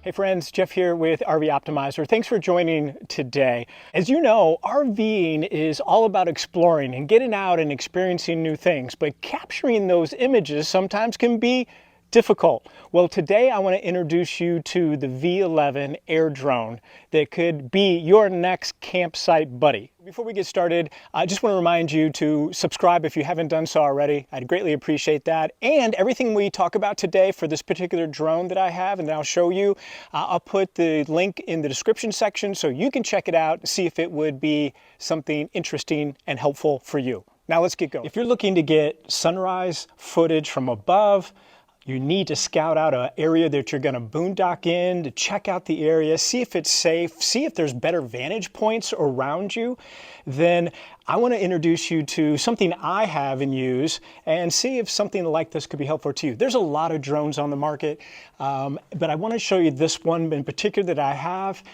Hey friends, Jeff here with RV Optimizer. Thanks for joining today. As you know, RVing is all about exploring and getting out and experiencing new things, but capturing those images sometimes can be difficult. Well, today I want to introduce you to the V11 air drone that could be your next campsite buddy. Before we get started, I just want to remind you to subscribe if you haven't done so already. I'd greatly appreciate that. And everything we talk about today for this particular drone that I have and that I'll show you, I'll put the link in the description section so you can check it out and see if it would be something interesting and helpful for you. Now let's get going. If you're looking to get sunrise footage from above, you need to scout out an area that you're going to boondock in, to check out the area, see if it's safe, see if there's better vantage points around you, then I want to introduce you to something I have and use and see if something like this could be helpful to you. There's a lot of drones on the market, but I want to show you this one in particular that I have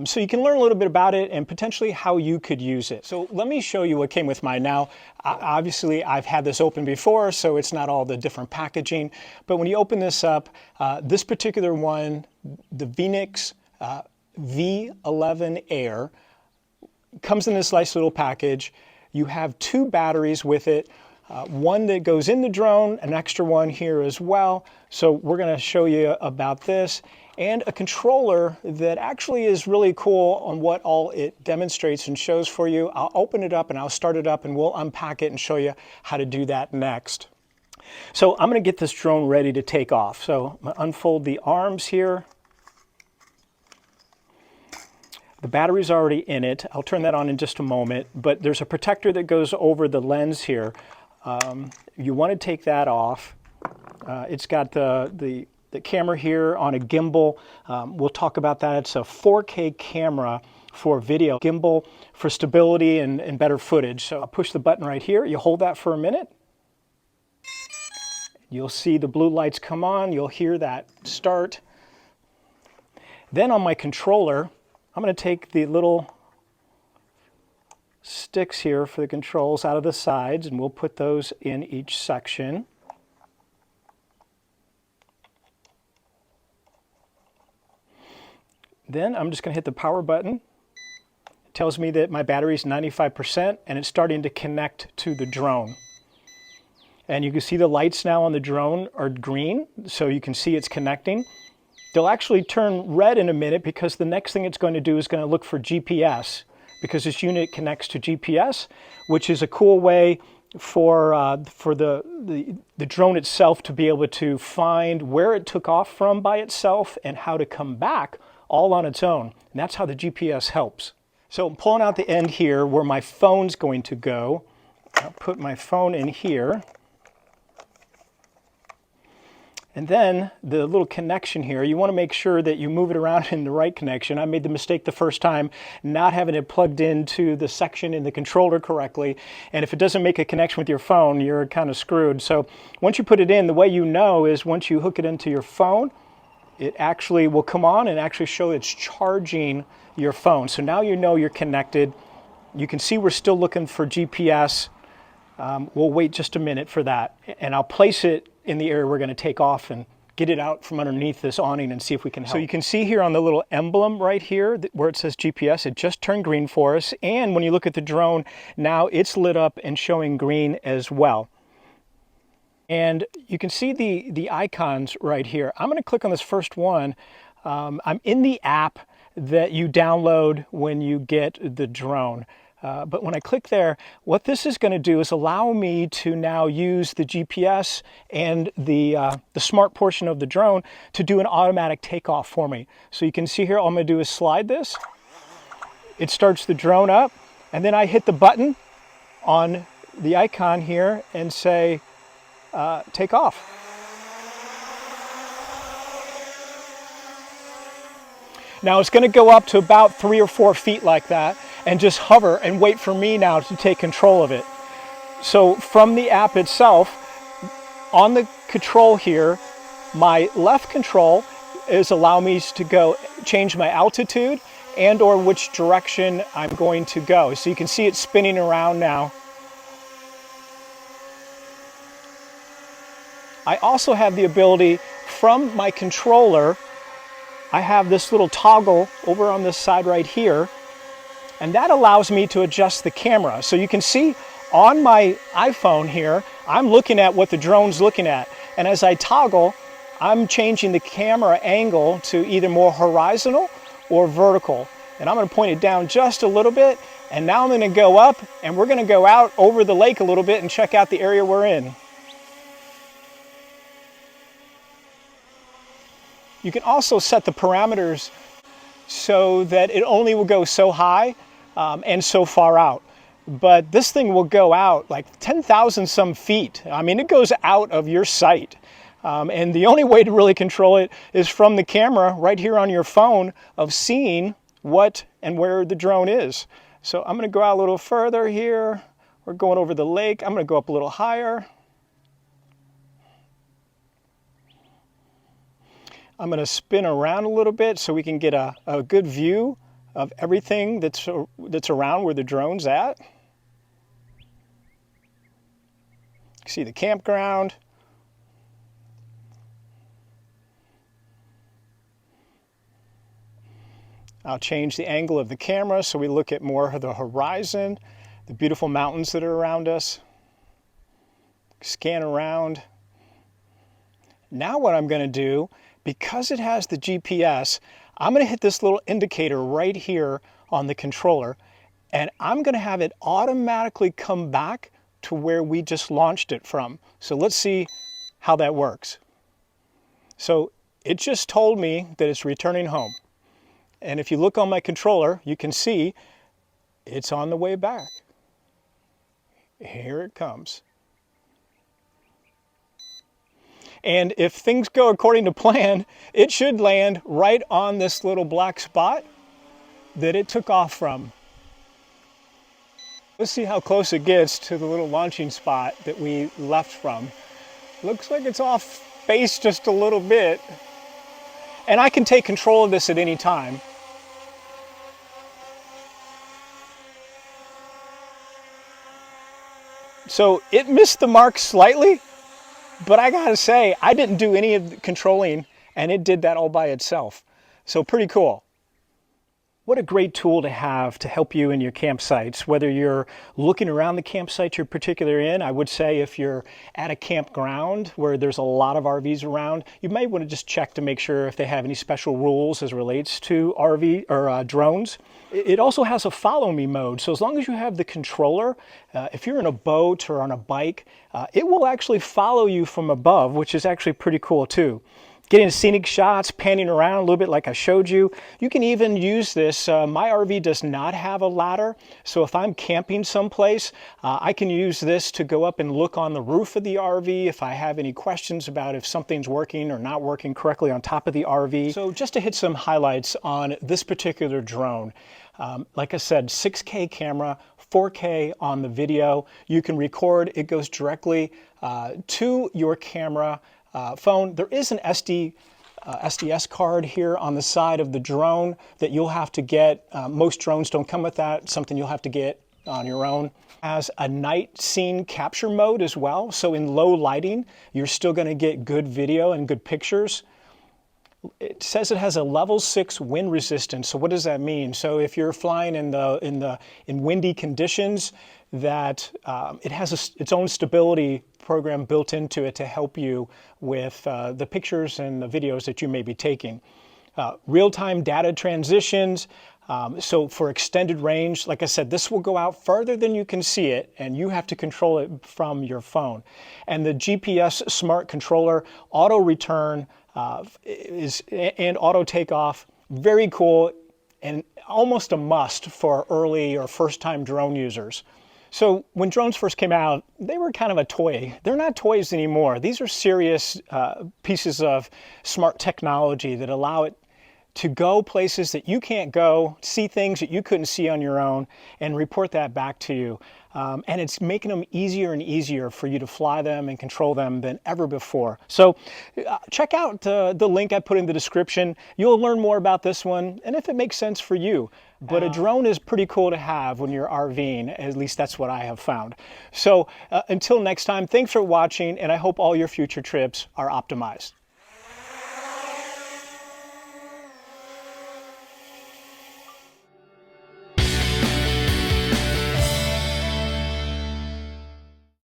so you can learn a little bit about it and potentially how you could use it. So let me show you what came with mine. Now, obviously I've had this open before, so it's not all the different packaging, but when you open this up, this particular one, the Phoenix V11 Air, comes in this nice little package. You have two batteries with it, one that goes in the drone, an extra one here as well. So we're going to show you about this, and a controller that actually is really cool on what all it demonstrates and shows for you. I'll open it up and I'll start it up and we'll unpack it and show you how to do that next. So I'm going to get this drone ready to take off. So I'm going to unfold the arms here. The battery's already in it. I'll turn that on in just a moment, but there's a protector that goes over the lens here. You want to take that off. It's got the camera here on a gimbal. We'll talk about that. It's a 4K camera for video, gimbal for stability and better footage. So I'll push the button right here. You hold that for a minute. You'll see the blue lights come on. You'll hear that start. Then on my controller, I'm going to take the little sticks here for the controls out of the sides, and we'll put those in each section. Then I'm just going to hit the power button. It tells me that my battery is 95% and it's starting to connect to the drone. And you can see the lights now on the drone are green, so you can see it's connecting. They'll actually turn red in a minute because the next thing it's going to do is going to look for GPS, because this unit connects to GPS, which is a cool way for the drone itself to be able to find where it took off from by itself and how to come back all on its own. And that's how the GPS helps. So I'm pulling out the end here where my phone's going to go. I'll put my phone in here. And then the little connection here, you want to make sure that you move it around in the right connection. I made the mistake the first time not having it plugged into the section in the controller correctly. And if it doesn't make a connection with your phone, you're kind of screwed. So once you put it in, the way you know is once you hook it into your phone, it actually will come on and actually show it's charging your phone. So now you know you're connected. You can see we're still looking for GPS. We'll wait just a minute for that. And I'll place it in the area we're going to take off and get it out from underneath this awning and see if we can help. So you can see here on the little emblem right here where it says GPS, it just turned green for us. And when you look at the drone, now it's lit up and showing green as well. And you can see the icons right here. I'm going to click on this first one. I'm in the app that you download when you get the drone. But when I click there, what this is going to do is allow me to now use the GPS and the smart portion of the drone to do an automatic takeoff for me. So you can see here, all I'm going to do is slide this. It starts the drone up, and then I hit the button on the icon here and say, take off. Now it's going to go up to about 3 or 4 feet like that and just hover and wait for me now to take control of it. So from the app itself, on the control here, my left control is allow me to change my altitude and or which direction I'm going to go. So you can see it spinning around now. I also have the ability from my controller I have this little toggle over on this side right here, and that allows me to adjust the camera. So you can see on my iPhone here, I'm looking at what the drone's looking at. And as I toggle, I'm changing the camera angle to either more horizontal or vertical. And I'm going to point it down just a little bit. And now I'm going to go up, and we're going to go out over the lake a little bit and check out the area we're in. You can also set the parameters so that it only will go so high and so far out. But this thing will go out like 10,000 some feet. I mean, it goes out of your sight. And the only way to really control it is from the camera right here on your phone of seeing what and where the drone is. So I'm going to go out a little further here. We're going over the lake. I'm going to go up a little higher. I'm going to spin around a little bit so we can get a good view of everything that's around where the drone's at. See the campground. I'll change the angle of the camera so we look at more of the horizon, the beautiful mountains that are around us. Scan around. Now what I'm going to do, because it has the GPS, I'm going to hit this little indicator right here on the controller, and I'm going to have it automatically come back to where we just launched it from. So let's see how that works. So it just told me that it's returning home. And if you look on my controller, you can see it's on the way back. Here it comes. And if things go according to plan, it should land right on this little black spot that it took off from. Let's see how close it gets to the little launching spot that we left from. Looks like it's off base just a little bit. And I can take control of this at any time. So it missed the mark slightly, but I gotta say, I didn't do any of the controlling, and it did that all by itself. So pretty cool. What a great tool to have to help you in your campsites, whether you're looking around the campsite you're particularly in. I would say if you're at a campground where there's a lot of RVs around, you may want to just check to make sure if they have any special rules as relates to RV or drones. It also has a follow me mode. So as long as you have the controller, if you're in a boat or on a bike, it will actually follow you from above, which is actually pretty cool too. Getting scenic shots, panning around a little bit like I showed you. You can even use this. My RV does not have a ladder, so if I'm camping someplace, I can use this to go up and look on the roof of the RV if I have any questions about if something's working or not working correctly on top of the RV. So just to hit some highlights on this particular drone. Like I said, 6K camera, 4K on the video. You can record, it goes directly to your camera phone. There is an SDS card here on the side of the drone that you'll have to get. Most drones don't come with that, something you'll have to get on your own. Has a night scene capture mode as well, so in low lighting you're still going to get good video and good pictures. It says it has a level 6 wind resistance. So what does that mean? So if you're flying in windy conditions, that it has its own stability program built into it to help you with the pictures and the videos that you may be taking. Real-time data transitions. So for extended range, like I said, this will go out further than you can see it, and you have to control it from your phone. And the GPS smart controller, auto return and auto takeoff, very cool and almost a must for early or first-time drone users. So when drones first came out, they were kind of a toy. They're not toys anymore. These are serious pieces of smart technology that allow it to go places that you can't go, see things that you couldn't see on your own, and report that back to you. And it's making them easier and easier for you to fly them and control them than ever before. So check out the link I put in the description. You'll learn more about this one, and if it makes sense for you. But a drone is pretty cool to have when you're RVing, at least that's what I have found. So until next time, thanks for watching, and I hope all your future trips are optimized.